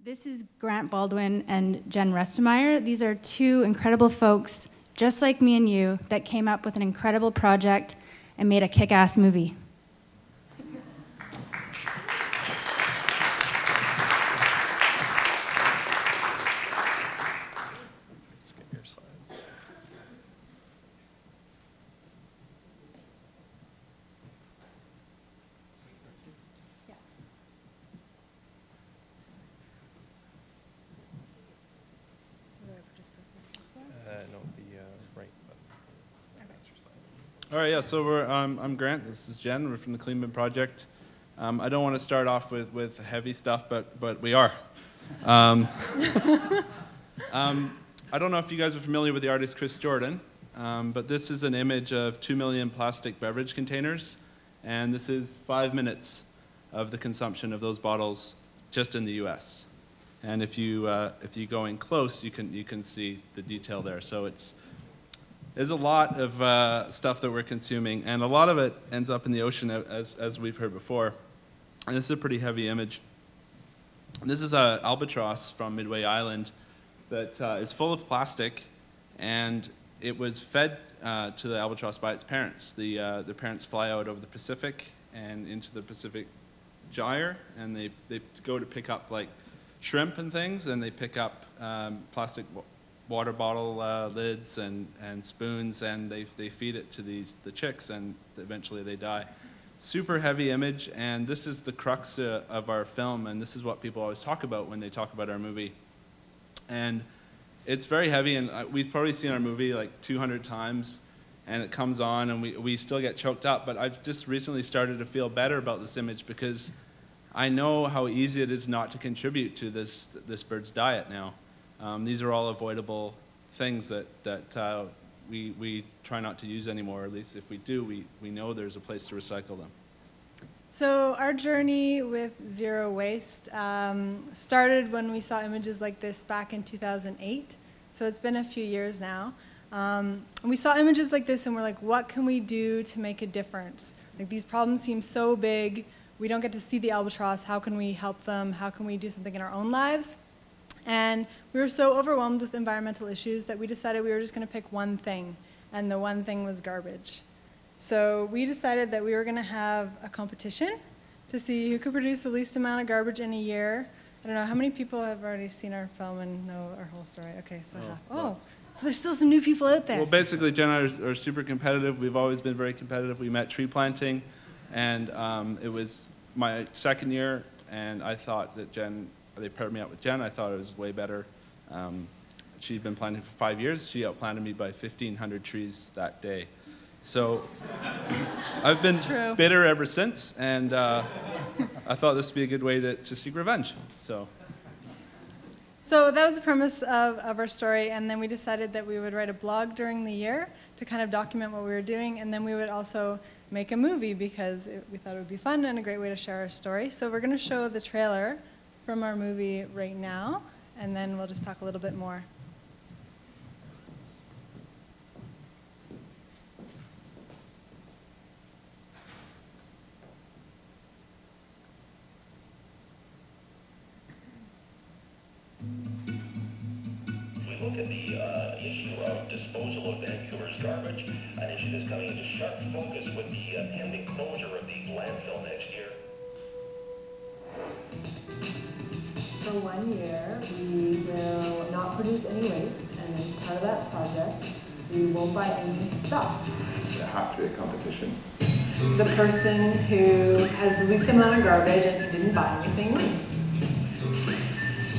This is Grant Baldwin and Jen Restemeyer. These are two incredible folks, just like me and you, that came up with an incredible project and made a kick-ass movie. All right, yeah, so I'm Grant, this is Jen, we're from the Clean Bin Project. I don't want to start off with heavy stuff, but we are. I don't know if you guys are familiar with the artist Chris Jordan, but this is an image of 2 million plastic beverage containers, and this is 5 minutes of the consumption of those bottles just in the US. And if you go in close, you can see the detail there. So there's a lot of stuff that we're consuming, and a lot of it ends up in the ocean, as we've heard before. And this is a pretty heavy image. And this is an albatross from Midway Island that is full of plastic, and it was fed to the albatross by its parents. The parents fly out over the Pacific and into the Pacific Gyre, and they go to pick up like shrimp and things, and they pick up plastic water bottle lids and spoons, and they feed it to the chicks, and eventually they die. Super heavy image, and this is the crux of our film, and this is what people always talk about when they talk about our movie. And it's very heavy, and we've probably seen our movie like 200 times, and it comes on, and we still get choked up, but I've just recently started to feel better about this image because I know how easy it is not to contribute to this bird's diet now. These are all avoidable things that we try not to use anymore, or at least if we do, we know there's a place to recycle them. So our journey with zero waste started when we saw images like this back in 2008. So it's been a few years now. We saw images like this and we're like, what can we do to make a difference? Like, these problems seem so big. We don't get to see the albatross. How can we help them? How can we do something in our own lives? And we were so overwhelmed with environmental issues that we decided we were just going to pick one thing, and the one thing was garbage. So we decided that we were going to have a competition to see who could produce the least amount of garbage in a year. I don't know, how many people have already seen our film and know our whole story? Okay, so half. Oh, so there's still some new people out there. Well, basically, Jen and I are super competitive. We've always been very competitive. We met tree planting, and it was my second year, and I thought that they paired me up with Jen. I thought it was way better. She'd been planting for 5 years. She outplanted me by 1,500 trees that day. So I've been bitter ever since, and I thought this would be a good way to seek revenge. So that was the premise of our story, and then we decided that we would write a blog during the year to kind of document what we were doing, and then we would also make a movie because we thought it would be fun and a great way to share our story. So we're going to show the trailer from our movie right now, and then we'll just talk a little bit more. We look at the issue of disposal of Vancouver's garbage, an issue that's coming into sharp focus with the pending closure of the landfill next year. For 1 year, we will not produce any waste, and as part of that project, we won't buy any stuff. There has to be a competition. The person who has the least amount of garbage and who didn't buy anything wins.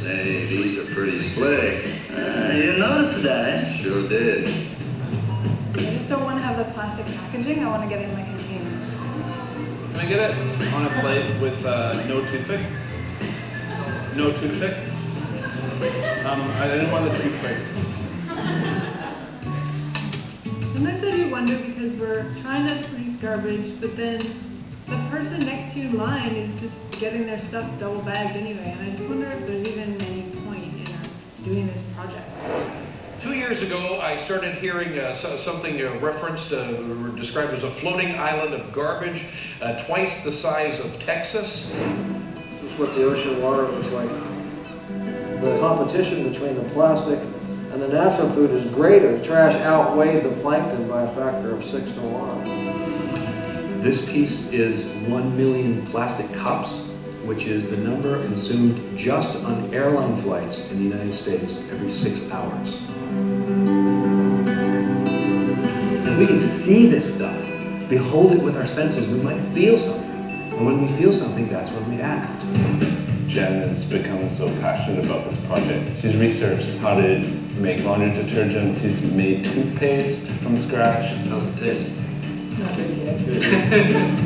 Say, these are pretty slick. You noticed that? Sure did. I just don't want to have the plastic packaging. I want to get it in my container. can I get it on a plate with no toothpicks? No toothpicks? I didn't want the toothpicks. Sometimes I do wonder because we're trying not to produce garbage, but then the person next to you in line is just getting their stuff double bagged anyway, and I just wonder if there's even any point in us doing this project. 2 years ago, I started hearing something referenced, described as a floating island of garbage, twice the size of Texas. This is what the ocean water was like the competition between the plastic and the natural food is greater. Trash outweighed the plankton by a factor of 6 to 1. This piece is 1 million plastic cups, which is the number consumed just on airline flights in the United States every 6 hours. And we can see this stuff, behold it with our senses, we might feel something. And when we feel something, that's when we act. Jen has become so passionate about this project. She's researched how to make laundry detergent. She's made toothpaste from scratch. How's it taste? Not very good.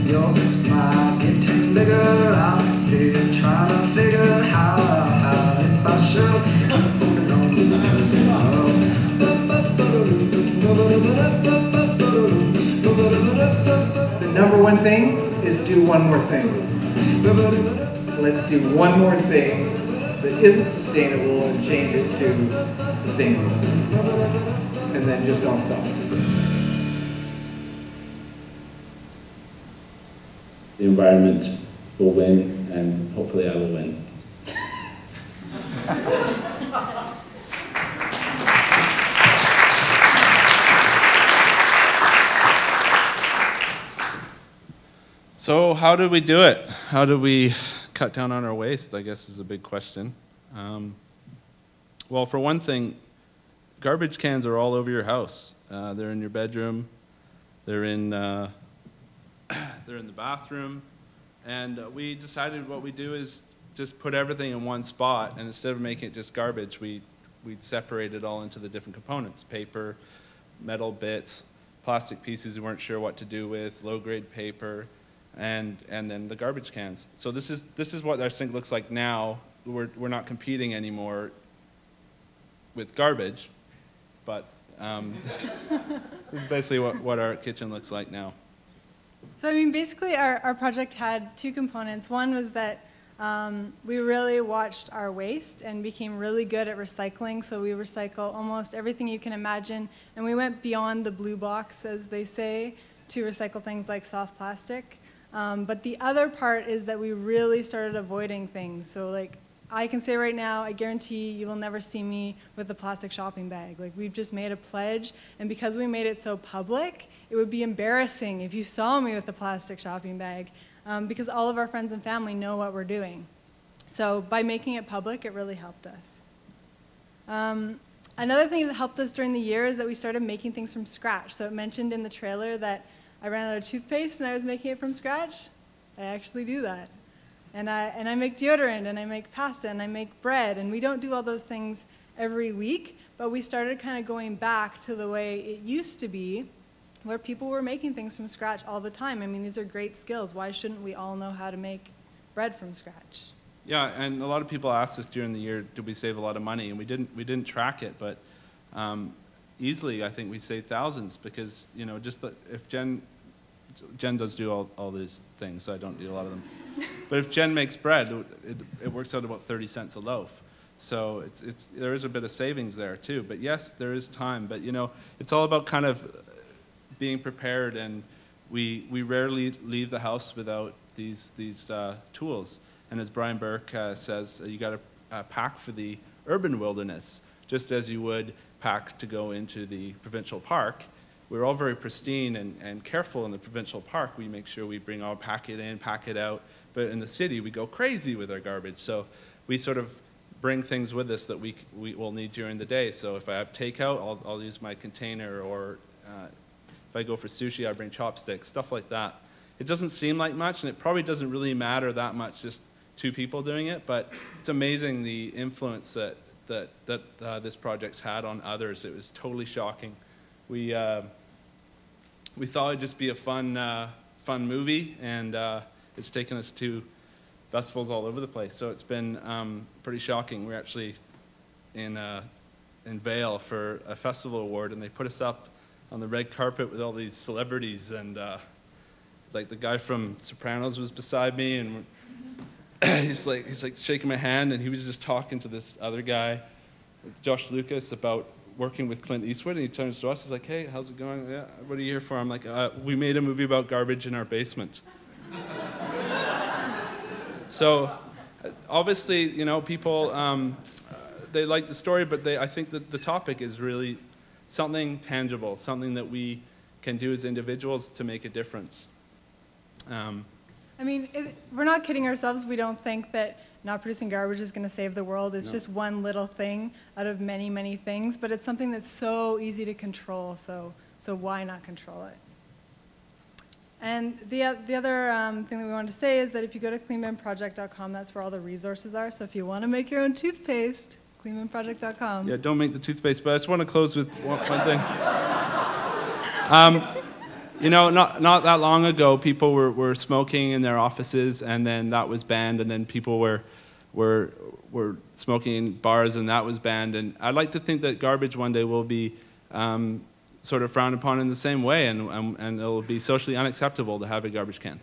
Your smile's getting bigger. I'm still trying to figure how if I should keep holding on to The number one thing is do one more thing. Let's do one more thing that isn't sustainable and change it to sustainable. And then just don't stop. The environment will win, and hopefully I will win. So how do we do it? How do we cut down on our waste, I guess, is a big question. Well, for one thing, garbage cans are all over your house. They're in your bedroom. They're in the bathroom. And we decided what we do is just put everything in one spot, and instead of making it just garbage, we'd separate it all into the different components: paper, metal bits, plastic pieces we weren't sure what to do with, low-grade paper, and then the garbage cans. So this is what our sink looks like now. We're not competing anymore with garbage, but this is basically what our kitchen looks like now. So I mean, basically our project had two components. One was that we really watched our waste and became really good at recycling. So we recycle almost everything you can imagine, and we went beyond the blue box, as they say, to recycle things like soft plastic. But the other part is that we really started avoiding things. So like, I can say right now, I guarantee you will never see me with a plastic shopping bag. Like, we've just made a pledge, and because we made it so public, it would be embarrassing if you saw me with a plastic shopping bag, because all of our friends and family know what we're doing. So by making it public, it really helped us. Another thing that helped us during the year is that we started making things from scratch. So it mentioned in the trailer that I ran out of toothpaste and I was making it from scratch. I actually do that. And I make deodorant, and I make pasta, and I make bread, and we don't do all those things every week, but we started kind of going back to the way it used to be, where people were making things from scratch all the time. I mean, these are great skills. Why shouldn't we all know how to make bread from scratch? Yeah, and a lot of people asked us during the year, did we save a lot of money? And we didn't track it, but easily I think we saved thousands, because if Jen does do all these things, so I don't do a lot of them. But if Jen makes bread, it works out about 30 cents a loaf. So there is a bit of savings there too. But yes, there is time. But it's all about kind of being prepared, and we rarely leave the house without these tools. And as Brian Burke says, you got to pack for the urban wilderness, just as you would pack to go into the provincial park. We're all very pristine and careful in the provincial park. We make sure we bring our pack it in, pack it out. But in the city, we go crazy with our garbage. So we sort of bring things with us that we will need during the day. So if I have takeout, I'll use my container, or if I go for sushi, I bring chopsticks, stuff like that. It doesn't seem like much, and it probably doesn't really matter that much, just two people doing it, but it's amazing the influence that this project's had on others. It was totally shocking. We thought it'd just be a fun movie, and it's taken us to festivals all over the place. So it's been pretty shocking. We're actually in Vail for a festival award, and they put us up on the red carpet with all these celebrities, and like the guy from Sopranos was beside me, and he's like shaking my hand, and he was just talking to this other guy, Josh Lucas, about working with Clint Eastwood, and he turns to us, he's like, hey, how's it going? Yeah, what are you here for? I'm like, we made a movie about garbage in our basement. So Obviously, you know, people, they like the story, but I think that the topic is really something tangible, something that we can do as individuals to make a difference. I mean, we're not kidding ourselves. We don't think that not producing garbage is going to save the world. It's just one little thing out of many, many things, but it's something that's so easy to control, so why not control it? And the other thing that we wanted to say is that if you go to cleanbinproject.com, that's where all the resources are. So if you want to make your own toothpaste, cleanbinproject.com. Yeah, don't make the toothpaste, but I just want to close with one thing. You know, not that long ago, people were smoking in their offices, and then that was banned, and then people were smoking in bars, and that was banned. And I'd like to think that garbage one day will be sort of frowned upon in the same way, and it'll be socially unacceptable to have a garbage can.